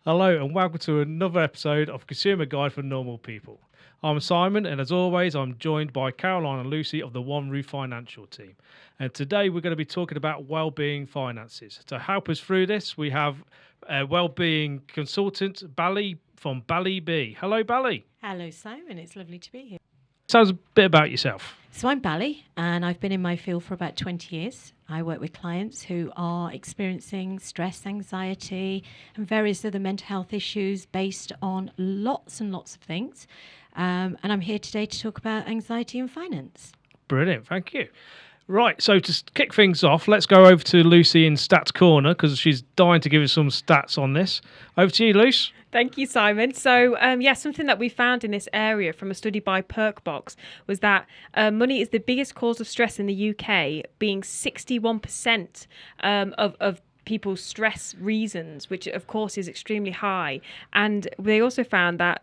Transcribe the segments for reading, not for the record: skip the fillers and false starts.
Hello and welcome to another episode of Consumer Guide for Normal People. I'm Simon, and as always, I'm joined by Caroline and Lucy of the One Roof Financial team. And today we're going to be talking about wellbeing finances. To help us through this, we have wellbeing consultant Bally from Bally B. Hello, Bally. Hello, Simon. It's lovely to be here. Tell us a bit about yourself. So I'm Bally, and I've been in my field for about 20 years. I work with clients who are experiencing stress, anxiety, and various other mental health issues based on lots and lots of things. And I'm here today to talk about anxiety and finance. Brilliant, thank you. Right, so to kick things off, let's go over to Lucy in Stats Corner because she's dying to give us some stats on this. Over to you, Luce. Thank you, Simon. So, something that we found in this area from a study by Perkbox was that money is the biggest cause of stress in the UK, being 61% of people's stress reasons, which of course is extremely high. And they also found that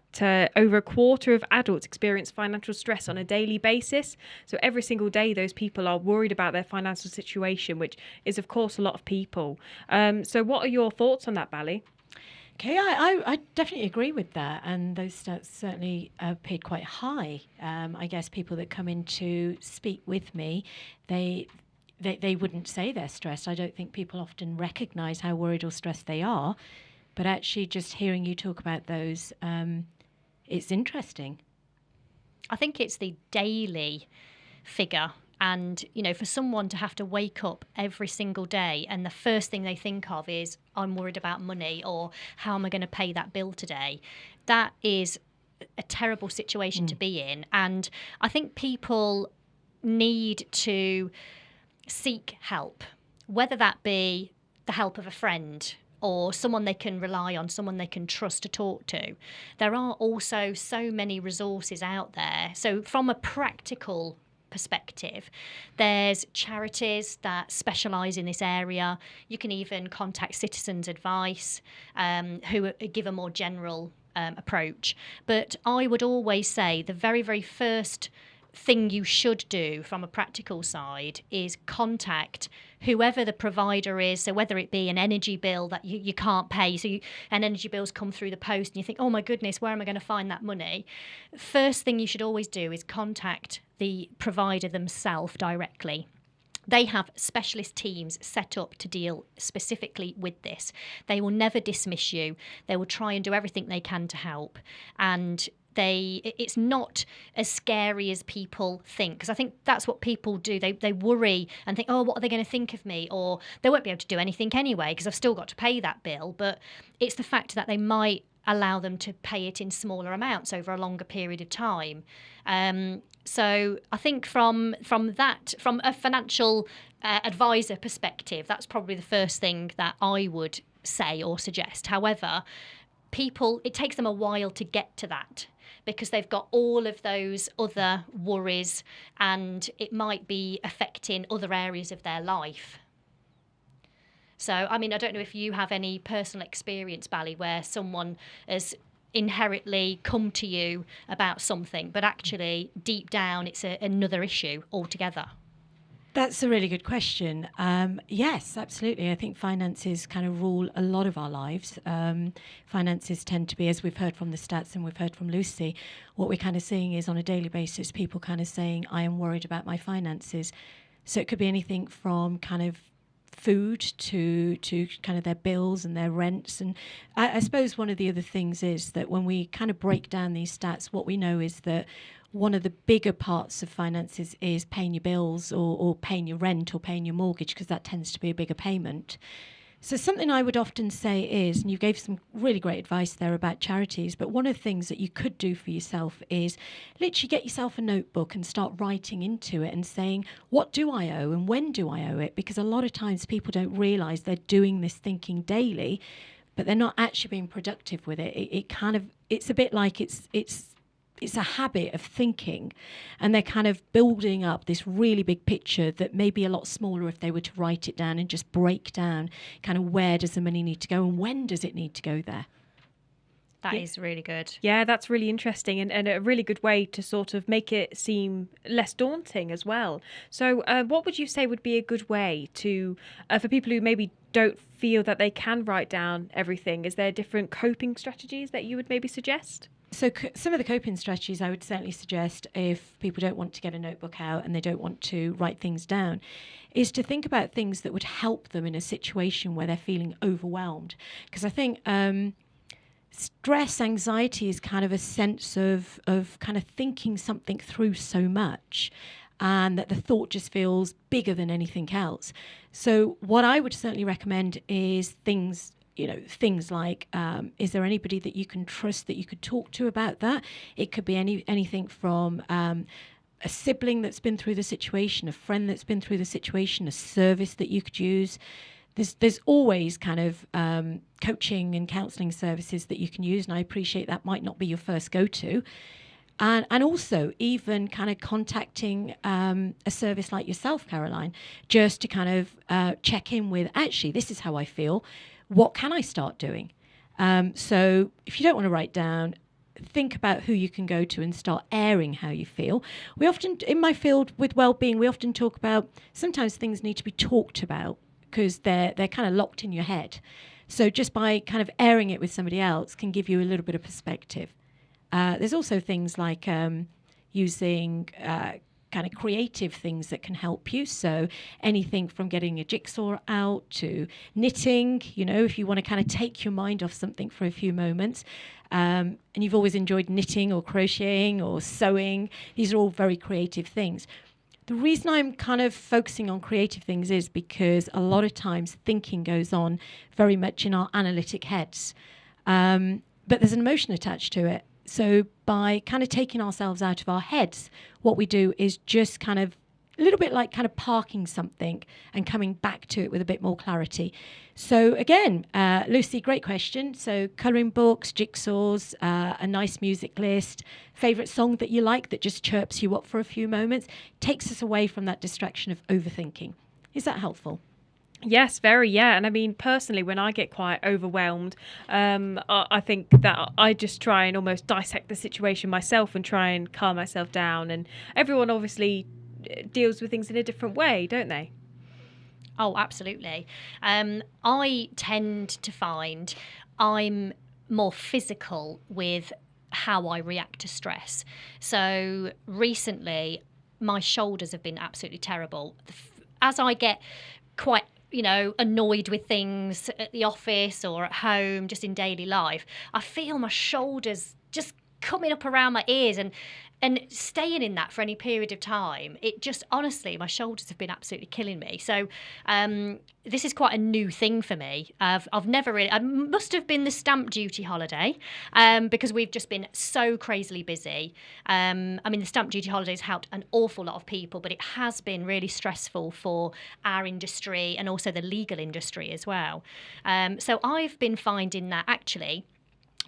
over a quarter of adults experience financial stress on a daily basis. So every single day those people are worried about their financial situation, which is of course a lot of people. So what are your thoughts on that, Bally? Okay, I definitely agree with that, and those stats certainly appeared quite high. I guess people that come in to speak with me, they wouldn't say they're stressed. I don't think people often recognise how worried or stressed they are, but actually just hearing you talk about those, it's interesting. I think it's the daily figure. And, for someone to have to wake up every single day and the first thing they think of is, I'm worried about money, or how am I going to pay that bill today? That is a terrible situation to be in. And I think people need to seek help, whether that be the help of a friend or someone they can rely on, someone they can trust to talk to. There are also so many resources out there. So from a practical perspective, there's charities that specialise in this area. You can even contact Citizens Advice, who give a more general approach. But I would always say the very, very first thing you should do from a practical side is contact whoever the provider is. So whether it be an energy bill that you can't pay, and energy bills come through the post and you think, oh my goodness, where am I going to find that money? First thing you should always do is contact the provider themselves directly. They have specialist teams set up to deal specifically with this. They will never dismiss you. They will try and do everything they can to help. And it's not as scary as people think, because I think that's what people do. They worry and think, oh, what are they going to think of me? Or they won't be able to do anything anyway because I've still got to pay that bill. But it's the fact that they might allow them to pay it in smaller amounts over a longer period of time. So I think from a financial advisor perspective, that's probably the first thing that I would say or suggest. However, it takes them a while to get to that, because they've got all of those other worries and it might be affecting other areas of their life. So, I don't know if you have any personal experience, Bally, where someone has inherently come to you about something, but actually deep down it's another issue altogether. That's a really good question. Yes, absolutely. I think finances kind of rule a lot of our lives. Finances tend to be, as we've heard from the stats and we've heard from Lucy, what we're kind of seeing is on a daily basis, people kind of saying, I am worried about my finances. So it could be anything from kind of food to kind of their bills and their rents. And I suppose one of the other things is that when we kind of break down these stats, what we know is that one of the bigger parts of finances is paying your bills or paying your rent or paying your mortgage, because that tends to be a bigger payment. So something I would often say is, and you gave some really great advice there about charities, but one of the things that you could do for yourself is literally get yourself a notebook and start writing into it and saying, what do I owe and when do I owe it? Because a lot of times people don't realise they're doing this thinking daily, but they're not actually being productive with it. It's a bit like it's a habit of thinking, and they're kind of building up this really big picture that may be a lot smaller if they were to write it down and just break down kind of where does the money need to go and when does it need to go there. That is really good. Yeah, that's really interesting and a really good way to sort of make it seem less daunting as well. So what would you say would be a good way to, for people who maybe don't feel that they can write down everything? Is there different coping strategies that you would maybe suggest? So some of the coping strategies I would certainly suggest, if people don't want to get a notebook out and they don't want to write things down, is to think about things that would help them in a situation where they're feeling overwhelmed. Because I think stress, anxiety is kind of a sense of kind of thinking something through so much, and that the thought just feels bigger than anything else. So what I would certainly recommend is things like, is there anybody that you can trust that you could talk to about that? It could be anything from a sibling that's been through the situation, a friend that's been through the situation, a service that you could use. There's always kind of coaching and counselling services that you can use, and I appreciate that might not be your first go-to. And also even kind of contacting a service like yourself, Caroline, just to kind of check in with, actually, this is how I feel. What can I start doing? So if you don't want to write down, think about who you can go to and start airing how you feel. We often, in my field with wellbeing, we often talk about sometimes things need to be talked about because they're kind of locked in your head. So just by kind of airing it with somebody else can give you a little bit of perspective. There's also things like using kind of creative things that can help you. So anything from getting a jigsaw out to knitting, if you want to kind of take your mind off something for a few moments. And you've always enjoyed knitting or crocheting or sewing. These are all very creative things. The reason I'm kind of focusing on creative things is because a lot of times thinking goes on very much in our analytic heads. But there's an emotion attached to it. So by kind of taking ourselves out of our heads, what we do is just kind of a little bit like kind of parking something and coming back to it with a bit more clarity. So again, Lucy, great question. So colouring books, jigsaws, a nice music list, favourite song that you like that just chirps you up for a few moments, takes us away from that distraction of overthinking. Is that helpful? Yes, very, yeah. And I mean, personally, when I get quite overwhelmed, I think that I just try and almost dissect the situation myself and try and calm myself down. And everyone obviously deals with things in a different way, don't they? Oh, absolutely. I tend to find I'm more physical with how I react to stress. So recently, my shoulders have been absolutely terrible. As I get quite annoyed with things at the office or at home, just in daily life, I feel my shoulders just coming up around my ears and staying in that for any period of time. It just, honestly, my shoulders have been absolutely killing me. So this is quite a new thing for me. I've never really, I must have been the stamp duty holiday because we've just been so crazily busy. I mean, the stamp duty holidays helped an awful lot of people, but it has been really stressful for our industry and also the legal industry as well. So I've been finding that actually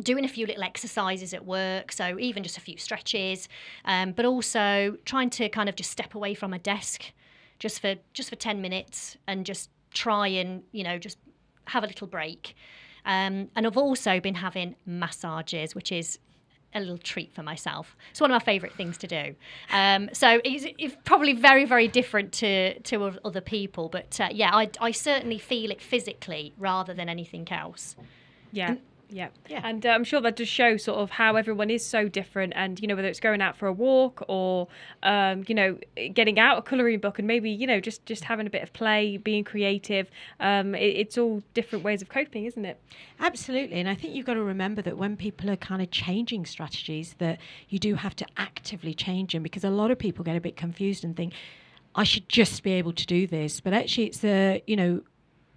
doing a few little exercises at work, so even just a few stretches, but also trying to kind of just step away from a desk just for 10 minutes and just try and, just have a little break. And I've also been having massages, which is a little treat for myself. It's one of my favourite things to do. So it's probably very, very different to other people, but I certainly feel it physically rather than anything else. Yeah. Yeah. And I'm sure that does show sort of how everyone is so different, and whether it's going out for a walk or getting out a colouring book and maybe just having a bit of play, being creative. It's all different ways of coping, isn't it? Absolutely. And I think you've got to remember that when people are kind of changing strategies, that you do have to actively change them, because a lot of people get a bit confused and think, I should just be able to do this. But actually it's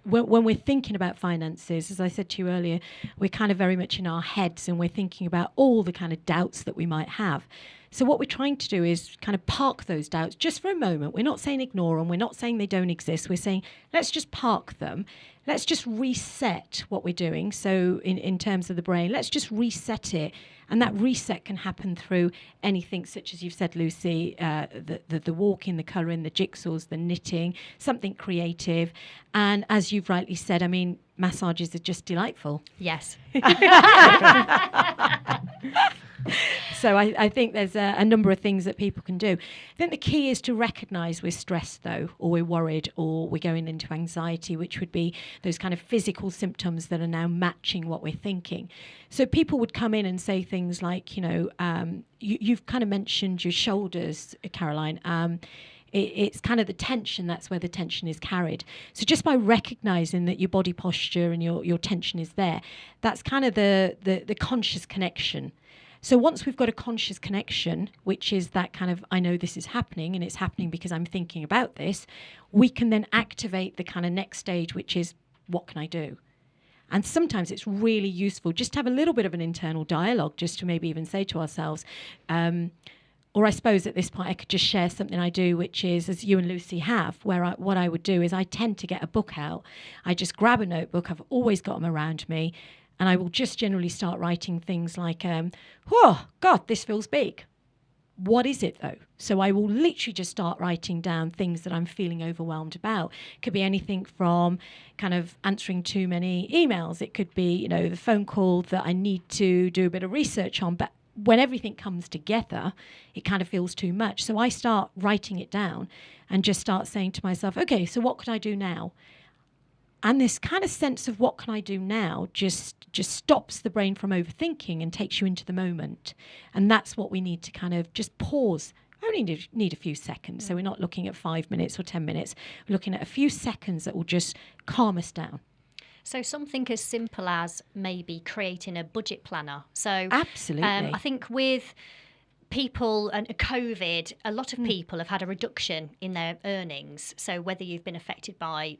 when we're thinking about finances, as I said to you earlier, we're kind of very much in our heads and we're thinking about all the kind of doubts that we might have. So what we're trying to do is kind of park those doubts just for a moment. We're not saying ignore them. We're not saying they don't exist. We're saying, let's just park them. Let's just reset what we're doing. So in terms of the brain, let's just reset it. And that reset can happen through anything such as you've said, Lucy, the walking, the colouring, the jigsaws, the knitting, something creative. And as you've rightly said, I mean, massages are just delightful. Yes. So I think there's a number of things that people can do. I think the key is to recognise we're stressed, though, or we're worried, or we're going into anxiety, which would be those kind of physical symptoms that are now matching what we're thinking. So people would come in and say things like, you've kind of mentioned your shoulders, Caroline. It's kind of the tension, that's where the tension is carried. So just by recognising that your body posture and your tension is there, that's kind of the conscious connection. So once we've got a conscious connection, which is that kind of, I know this is happening and it's happening because I'm thinking about this, we can then activate the kind of next stage, which is, what can I do? And sometimes it's really useful just to have a little bit of an internal dialogue, just to maybe even say to ourselves, or I suppose at this point I could just share something I do, which is, as you and Lucy have, where what I would do is I tend to get a book out. I just grab a notebook. I've always got them around me. And I will just generally start writing things like, oh, God, this feels big. What is it, though? So I will literally just start writing down things that I'm feeling overwhelmed about. It could be anything from kind of answering too many emails. It could be, the phone call that I need to do a bit of research on. But when everything comes together, it kind of feels too much. So I start writing it down and just start saying to myself, okay, so what could I do now? And this kind of sense of what can I do now just stops the brain from overthinking and takes you into the moment. And that's what we need to kind of just pause. I only need a few seconds. So we're not looking at 5 minutes or 10 minutes. We're looking at a few seconds that will just calm us down. So something as simple as maybe creating a budget planner. So absolutely. I think with people and COVID, a lot of people have had a reduction in their earnings. So whether you've been affected by,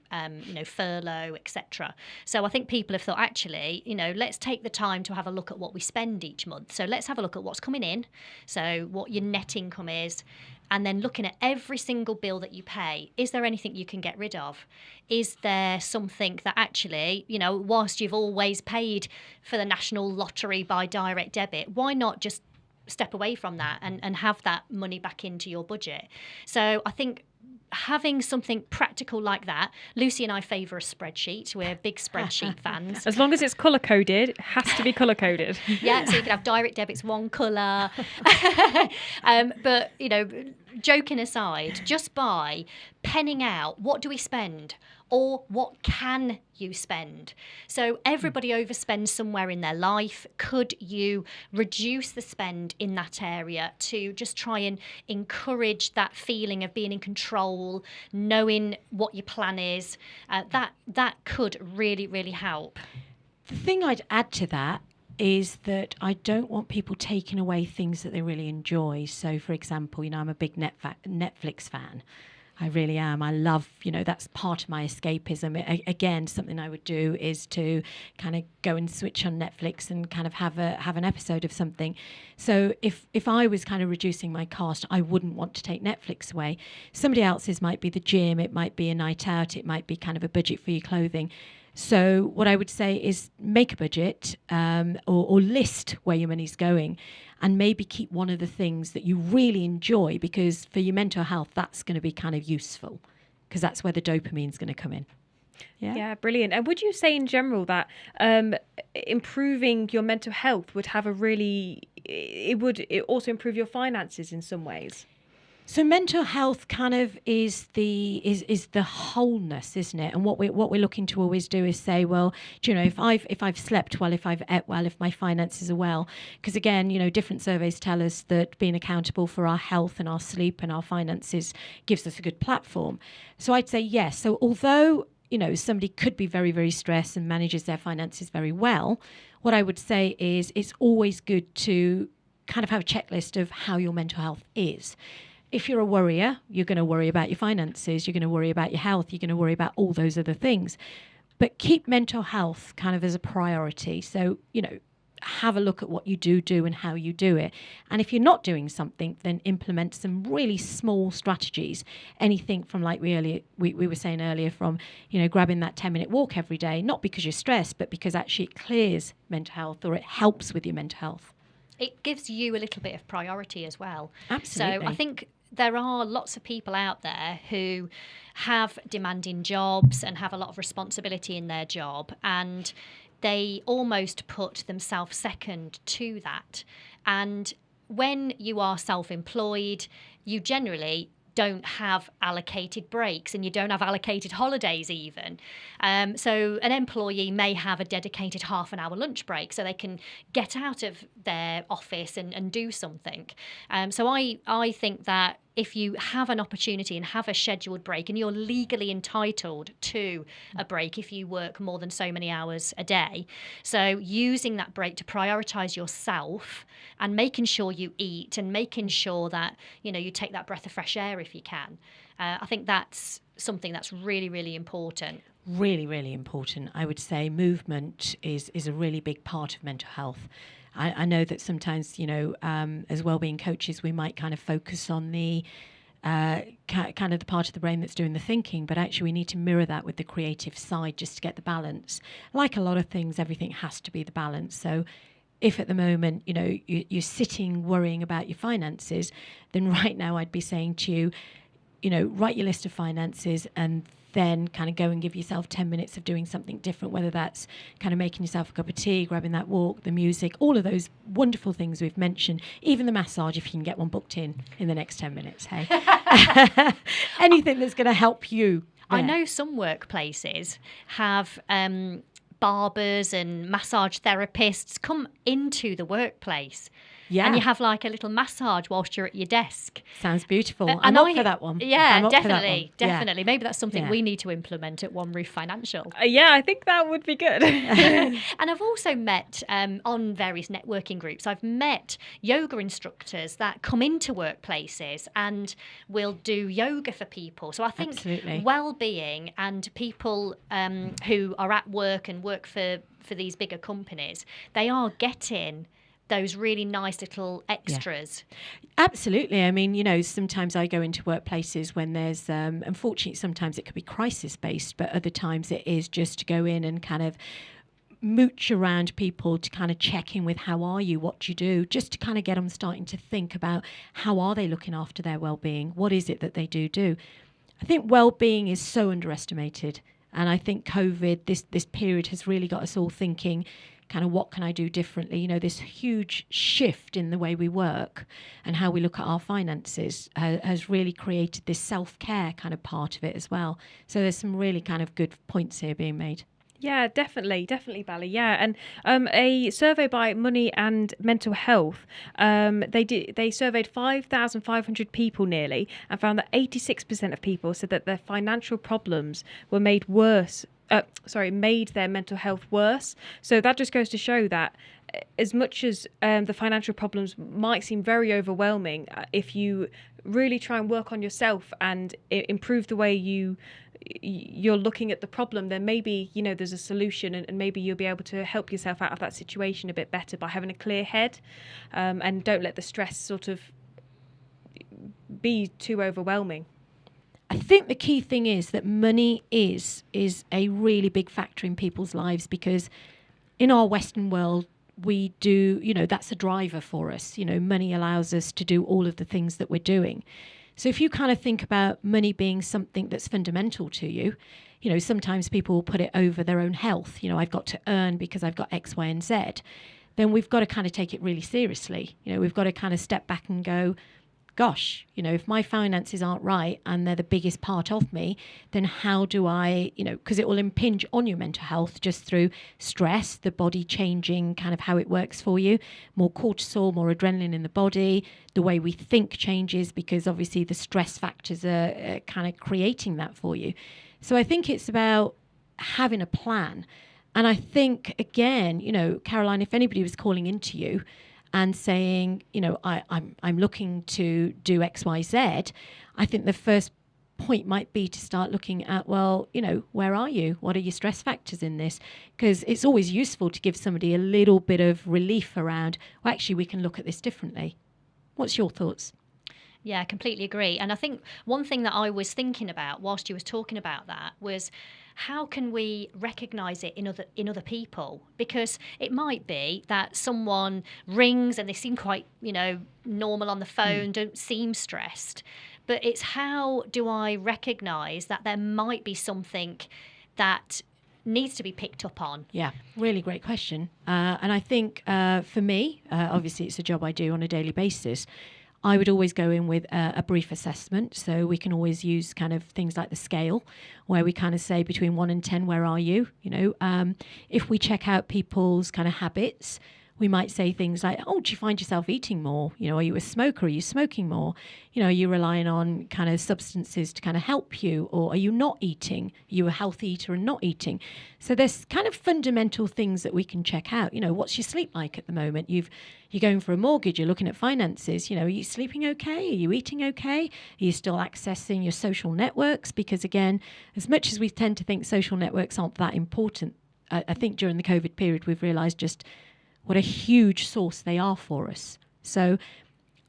furlough, etc. So I think people have thought, actually, let's take the time to have a look at what we spend each month. So let's have a look at what's coming in. So what your net income is. And then looking at every single bill that you pay, is there anything you can get rid of? Is there something that actually, whilst you've always paid for the national lottery by direct debit, why not just step away from that and have that money back into your budget? So I think having something practical like that, Lucy and I favour a spreadsheet. We're big spreadsheet fans. As long as it's colour coded, it has to be colour coded. Yeah, so you can have direct debits one colour. But, joking aside, just by penning out, what do we spend? Or what can you spend? So everybody overspends somewhere in their life. Could you reduce the spend in that area to just try and encourage that feeling of being in control, knowing what your plan is? That could really, really help. The thing I'd add to that is that I don't want people taking away things that they really enjoy. So, for example, I'm a big Netflix fan. I really am. I love, that's part of my escapism. Again, something I would do is to kind of go and switch on Netflix and kind of have an episode of something. So if I was kind of reducing my cost, I wouldn't want to take Netflix away. Somebody else's might be the gym, it might be a night out, it might be kind of a budget for your clothing. So what I would say is make a budget or list where your money's going, and maybe keep one of the things that you really enjoy, because for your mental health, that's going to be kind of useful, because that's where the dopamine's going to come in. Yeah, brilliant. And would you say in general that improving your mental health would have it also improve your finances in some ways? So mental health kind of is the wholeness, isn't it? And what we're looking to always do is say, well, if I've slept well, if I've ate well, if my finances are well, because again, different surveys tell us that being accountable for our health and our sleep and our finances gives us a good platform. So I'd say yes. So although somebody could be very, very stressed and manages their finances very well, what I would say is it's always good to kind of have a checklist of how your mental health is. If you're a worrier, you're going to worry about your finances, you're going to worry about your health, you're going to worry about all those other things. But keep mental health kind of as a priority. So, have a look at what you do and how you do it. And if you're not doing something, then implement some really small strategies. Anything from, like we were saying earlier, from, grabbing that 10-minute walk every day, not because you're stressed, but because actually it clears mental health, or it helps with your mental health. It gives you a little bit of priority as well. Absolutely. So I think there are lots of people out there who have demanding jobs and have a lot of responsibility in their job, and they almost put themselves second to that. And when you are self-employed, you generally don't have allocated breaks, and you don't have allocated holidays even. So an employee may have a dedicated half an hour lunch break so they can get out of their office and do something. So I think that if you have an opportunity and have a scheduled break, and you're legally entitled to a break if you work more than so many hours a day, so using that break to prioritize yourself and making sure you eat and making sure that, you know, you take that breath of fresh air if you can. I think that's something that's really, really important. Really, really important. I would say movement is a really big part of mental health. I know that sometimes, you know, as wellbeing coaches, we might kind of focus on the kind of the part of the brain that's doing the thinking, but actually we need to mirror that with the creative side just to get the balance. Like a lot of things, everything has to be the balance. So if at the moment, you know, you're sitting worrying about your finances, then right now I'd be saying to you, you know, write your list of finances and then kind of go and give yourself 10 minutes of doing something different, whether that's kind of making yourself a cup of tea, grabbing that walk, the music, all of those wonderful things we've mentioned, even the massage if you can get one booked in the next 10 minutes, hey? Anything that's going to help you. I know some workplaces have barbers and massage therapists come into the workplace. Yeah. And you have like a little massage whilst you're at your desk. Sounds beautiful. I'm up for that one. Yeah, I'm up for that definitely. one. Definitely. Yeah. Maybe that's something Yeah. we need to implement at One Roof Financial. Yeah, I think that would be good. And I've also met on various networking groups, I've met yoga instructors that come into workplaces and will do yoga for people. So I think Absolutely. well-being and people who are at work and work for these bigger companies, they are getting those really nice little extras. Yeah. Absolutely. I mean, you know, sometimes I go into workplaces when there's, unfortunately, sometimes it could be crisis-based, but other times it is just to go in and kind of mooch around people to kind of check in with how are you, what do you do, just to kind of get them starting to think about how are they looking after their well-being, what is it that they do. I think well-being is so underestimated. And I think COVID, this period has really got us all thinking, kind of what can I do differently? You know, this huge shift in the way we work and how we look at our finances has really created this self-care kind of part of it as well. So there's some really kind of good points here being made. Yeah, definitely, Bally. Yeah, and a survey by Money and Mental Health, they surveyed 5,500 people nearly, and found that 86% of people said that their financial problems were made their mental health worse. So that just goes to show that as much as the financial problems might seem very overwhelming, if you really try and work on yourself and improve the way you're looking at the problem, then maybe, you know, there's a solution, and maybe you'll be able to help yourself out of that situation a bit better by having a clear head, and don't let the stress sort of be too overwhelming. I think the key thing is that money is a really big factor in people's lives, because in our Western world, we do, you know, that's a driver for us. You know, money allows us to do all of the things that we're doing. So if you kind of think about money being something that's fundamental to you, you know, sometimes people will put it over their own health. You know, I've got to earn because I've got X, Y, and Z. Then we've got to kind of take it really seriously. You know, we've got to kind of step back and go, gosh, you know, if my finances aren't right and they're the biggest part of me, then how do I, you know, because it will impinge on your mental health just through stress, the body changing kind of how it works for you, more cortisol, more adrenaline in the body, the way we think changes because obviously the stress factors are kind of creating that for you. So I think it's about having a plan. And I think, again, you know, Caroline, if anybody was calling into you and saying, you know, I'm looking to do X, Y, Z, I think the first point might be to start looking at, well, you know, where are you? What are your stress factors in this? Because it's always useful to give somebody a little bit of relief around, well, actually, we can look at this differently. What's your thoughts? Yeah, I completely agree. And I think one thing that I was thinking about whilst you was talking about that was how can we recognize it in other people? Because it might be that someone rings and they seem quite, normal on the phone, don't seem stressed. But it's, how do I recognize that there might be something that needs to be picked up on? Yeah, really great question. And I think for me, obviously it's a job I do on a daily basis. I would always go in with a brief assessment. So we can always use kind of things like the scale, where we kind of say between 1 and 10, where are you? If we check out people's kind of habits, we might say things like, oh, do you find yourself eating more? Are you a smoker? Are you smoking more? Are you relying on kind of substances to kind of help you? Or are you not eating? Are you a healthy eater and not eating? So there's kind of fundamental things that we can check out. What's your sleep like at the moment? You're going for a mortgage, you're looking at finances. Are you sleeping okay? Are you eating okay? Are you still accessing your social networks? Because again, as much as we tend to think social networks aren't that important, I think during the COVID period, we've realized just what a huge source they are for us. So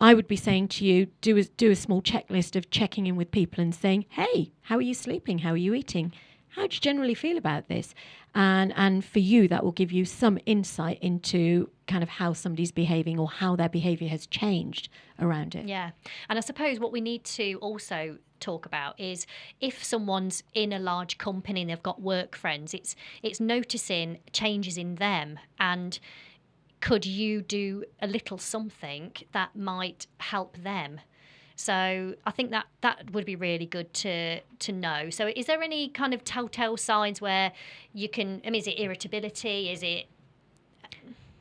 I would be saying to you, do a small checklist of checking in with people and saying, hey, how are you sleeping? How are you eating? How do you generally feel about this? And for you, that will give you some insight into kind of how somebody's behaving or how their behavior has changed around it. Yeah. And I suppose what we need to also talk about is, if someone's in a large company and they've got work friends, it's noticing changes in them, and could you do a little something that might help them? So I think that would be really good to know. So is there any kind of telltale signs where you can, is it irritability? Is it?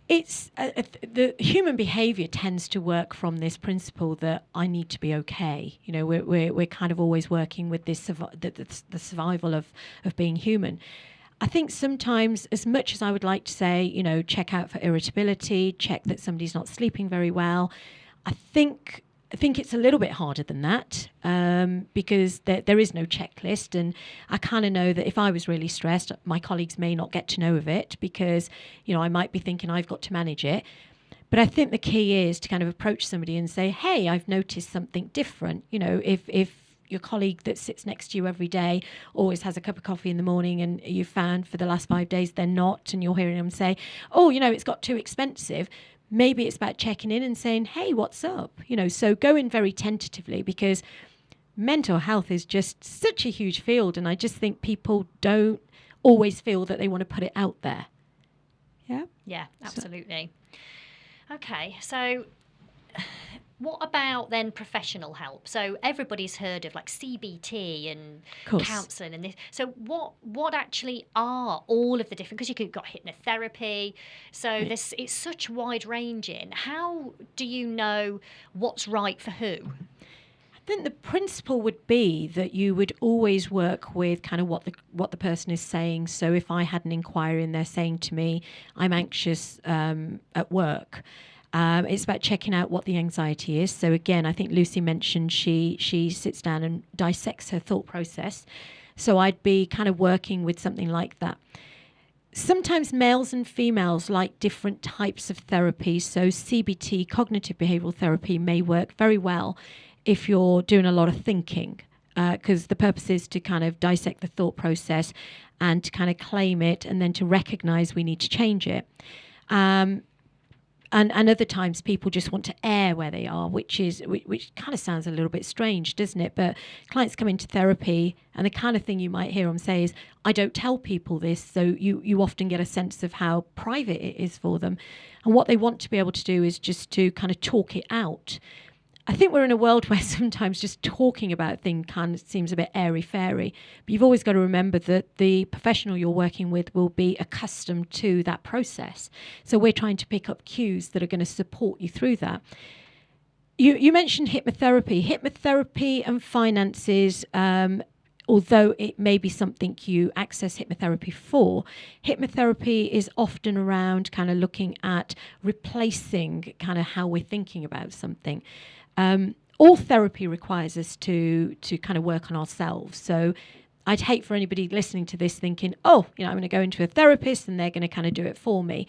It's the human behavior tends to work from this principle that I need to be okay. We're kind of always working with this the survival of being human. I think sometimes, as much as I would like to say, check out for irritability, check that somebody's not sleeping very well, I think it's a little bit harder than that, because there is no checklist. And I kind of know that if I was really stressed, my colleagues may not get to know of it, because, I might be thinking I've got to manage it. But I think the key is to kind of approach somebody and say, hey, I've noticed something different. If your colleague that sits next to you every day always has a cup of coffee in the morning, and you found for the last 5 days they're not, and you're hearing them say, oh, it's got too expensive, maybe it's about checking in and saying, hey, what's up? So go in very tentatively, because mental health is just such a huge field, and I just think people don't always feel that they want to put it out there. Yeah, absolutely. Okay, so what about then professional help? So everybody's heard of like CBT and counselling and this. So what actually are all of the different? Because you've got hypnotherapy. So it's such wide ranging. How do you know what's right for who? I think the principle would be that you would always work with kind of what the person is saying. So if I had an inquiry and they're saying to me, I'm anxious at work, it's about checking out what the anxiety is. So again, I think Lucy mentioned she sits down and dissects her thought process. So I'd be kind of working with something like that. Sometimes males and females like different types of therapy. So CBT, cognitive behavioral therapy, may work very well if you're doing a lot of thinking, because the purpose is to kind of dissect the thought process and to kind of claim it, and then to recognize we need to change it. And other times people just want to air where they are, which kind of sounds a little bit strange, doesn't it? But clients come into therapy, and the kind of thing you might hear them say is, I don't tell people this. So you often get a sense of how private it is for them. And what they want to be able to do is just to kind of talk it out. I think we're in a world where sometimes just talking about things kind of seems a bit airy-fairy. But you've always got to remember that the professional you're working with will be accustomed to that process. So we're trying to pick up cues that are going to support you through that. You mentioned hypnotherapy. Hypnotherapy and finances, although it may be something you access hypnotherapy for, hypnotherapy is often around kind of looking at replacing kind of how we're thinking about something. All therapy requires us to kind of work on ourselves. So I'd hate for anybody listening to this thinking, I'm going to go into a therapist and they're going to kind of do it for me.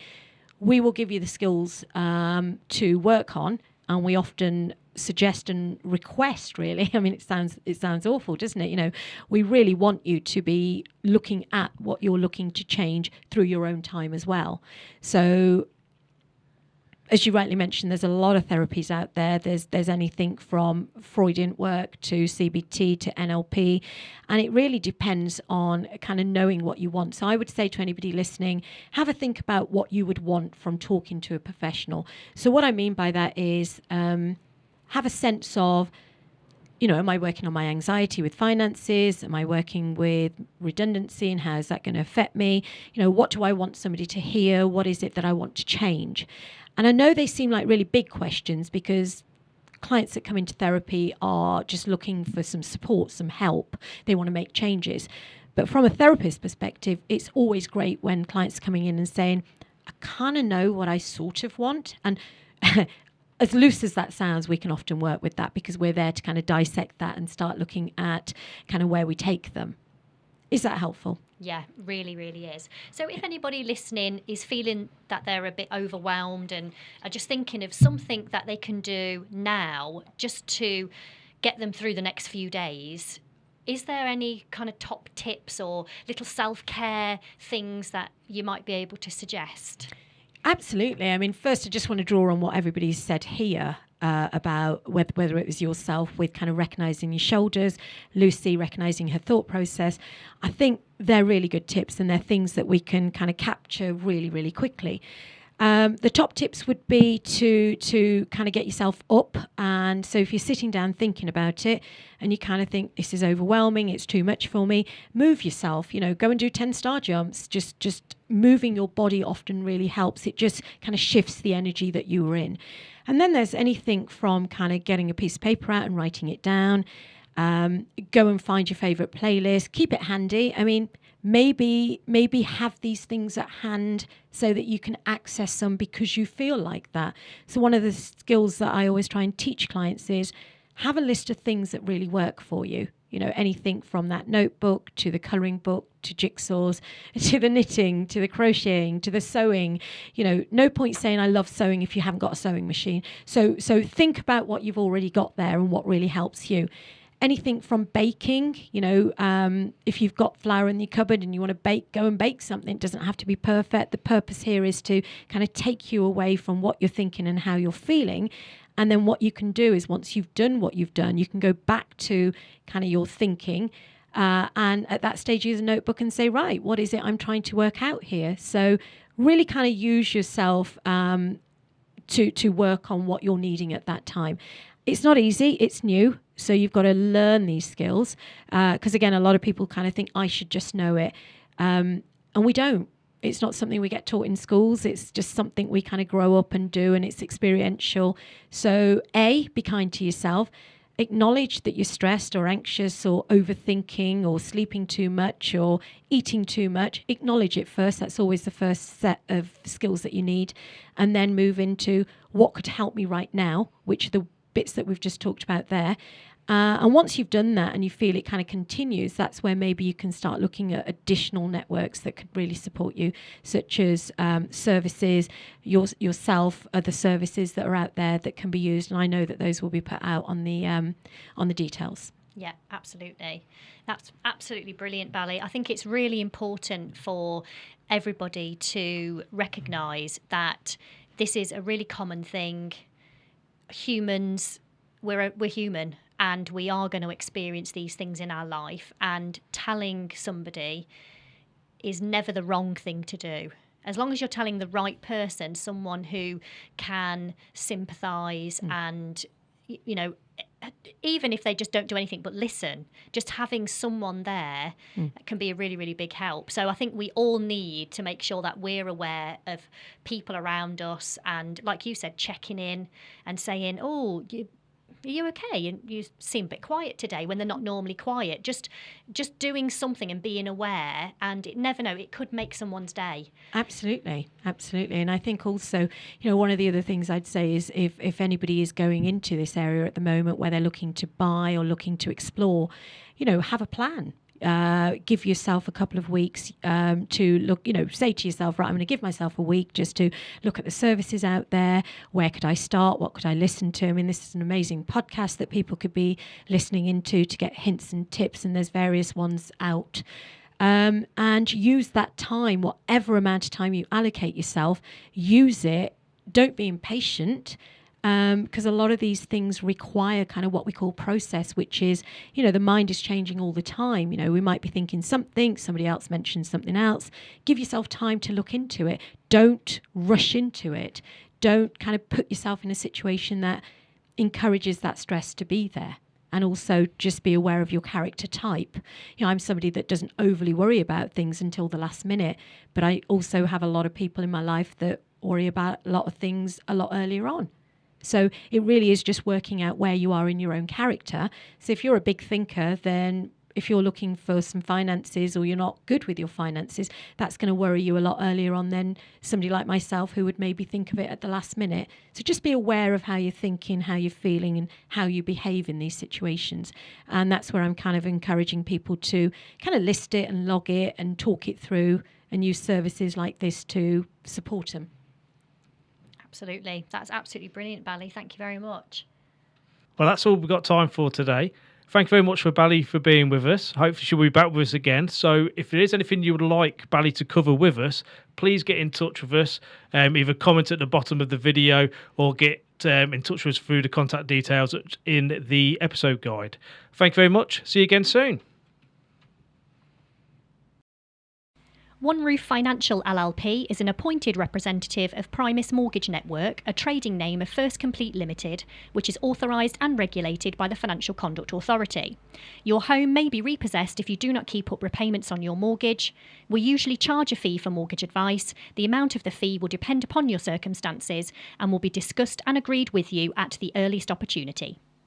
We will give you the skills to work on, and we often suggest and request, really. I mean, it sounds awful, doesn't it? You know, we really want you to be looking at what you're looking to change through your own time as well. So, as you rightly mentioned, there's a lot of therapies out there. There's anything from Freudian work to CBT to NLP, and it really depends on kind of knowing what you want. So I would say to anybody listening, have a think about what you would want from talking to a professional. So what I mean by that is have a sense of, you know, am I working on my anxiety with finances? Am I working with redundancy, and how is that going to affect me? You know, what do I want somebody to hear? What is it that I want to change? And I know they seem like really big questions, because clients that come into therapy are just looking for some support, some help. They want to make changes. But from a therapist perspective, it's always great when clients are coming in and saying, I kind of know what I sort of want. And as loose as that sounds, we can often work with that, because we're there to kind of dissect that and start looking at kind of where we take them. Is that helpful? Yeah, really, really is. So if anybody listening is feeling that they're a bit overwhelmed and are just thinking of something that they can do now just to get them through the next few days, is there any kind of top tips or little self-care things that you might be able to suggest? Absolutely. I mean, first, I just want to draw on what everybody's said here about whether it was yourself with kind of recognising your shoulders, Lucy recognising her thought process. I think they're really good tips, and they're things that we can kind of capture really, really quickly. The top tips would be to kind of get yourself up. And so if you're sitting down thinking about it and you kind of think this is overwhelming, it's too much for me, move yourself, you know, go and do 10 star jumps. Just moving your body often really helps. It just kind of shifts the energy that you were in. And then there's anything from kind of getting a piece of paper out and writing it down. Go and find your favourite playlist. Keep it handy. I mean, maybe have these things at hand so that you can access them because you feel like that. So one of the skills that I always try and teach clients is have a list of things that really work for you. You know, anything from that notebook to the colouring book to jigsaws to the knitting to the crocheting to the sewing. You know, no point saying I love sewing if you haven't got a sewing machine. So think about what you've already got there and what really helps you. Anything from baking, you know, if you've got flour in your cupboard and you want to bake, go and bake something. It doesn't have to be perfect. The purpose here is to kind of take you away from what you're thinking and how you're feeling. And then what you can do is once you've done what you've done, you can go back to kind of your thinking. And at that stage, use a notebook and say, right, what is it I'm trying to work out here? So really kind of use yourself to work on what you're needing at that time. It's not easy. It's new. So you've got to learn these skills. Because again, a lot of people kind of think I should just know it. And we don't. It's not something we get taught in schools. It's just something we kind of grow up and do, and it's experiential. So be kind to yourself. Acknowledge that you're stressed or anxious or overthinking or sleeping too much or eating too much. Acknowledge it first. That's always the first set of skills that you need. And then move into what could help me right now, which are the bits that we've just talked about there. And once you've done that and you feel it kind of continues, that's where maybe you can start looking at additional networks that could really support you, such as services, yourself, other services that are out there that can be used. And I know that those will be put out on the details. Yeah, absolutely. That's absolutely brilliant, Bally. I think it's really important for everybody to recognise that this is a really common thing. Humans, we're human. And we are going to experience these things in our life. And telling somebody is never the wrong thing to do. As long as you're telling the right person, someone who can sympathise and, you know, even if they just don't do anything but listen, just having someone there can be a really, really big help. So I think we all need to make sure that we're aware of people around us and, like you said, checking in and saying, oh, are you okay? And you seem a bit quiet today when they're not normally quiet. Just doing something and being aware, and it never know, it could make someone's day. Absolutely. And I think also, you know, one of the other things I'd say is if anybody is going into this area at the moment where they're looking to buy or looking to explore, you know, have a plan. Give yourself a couple of weeks to look, say to yourself, right, I'm going to give myself a week just to look at the services out there. Where could I start? What could I listen to? I mean, this is an amazing podcast that people could be listening into to get hints and tips, and there's various ones out. And use that time, whatever amount of time you allocate yourself, use it. Don't be impatient. Because a lot of these things require kind of what we call process, which is, the mind is changing all the time. We might be thinking something, somebody else mentions something else. Give yourself time to look into it. Don't rush into it. Don't kind of put yourself in a situation that encourages that stress to be there. And also just be aware of your character type. I'm somebody that doesn't overly worry about things until the last minute, but I also have a lot of people in my life that worry about a lot of things a lot earlier on. So it really is just working out where you are in your own character. So if you're a big thinker, then if you're looking for some finances or you're not good with your finances, that's going to worry you a lot earlier on than somebody like myself who would maybe think of it at the last minute. So just be aware of how you're thinking, how you're feeling, and how you behave in these situations. And that's where I'm kind of encouraging people to kind of list it and log it and talk it through and use services like this to support them. Absolutely. That's absolutely brilliant, Bally. Thank you very much. Well, that's all we've got time for today. Thank you very much for Bally for being with us. Hopefully she'll be back with us again. So if there is anything you would like Bally to cover with us, please get in touch with us. Either comment at the bottom of the video or get in touch with us through the contact details in the episode guide. Thank you very much. See you again soon. One Roof Financial LLP is an appointed representative of Primis Mortgage Network, a trading name of First Complete Limited, which is authorised and regulated by the Financial Conduct Authority. Your home may be repossessed if you do not keep up repayments on your mortgage. We usually charge a fee for mortgage advice. The amount of the fee will depend upon your circumstances and will be discussed and agreed with you at the earliest opportunity.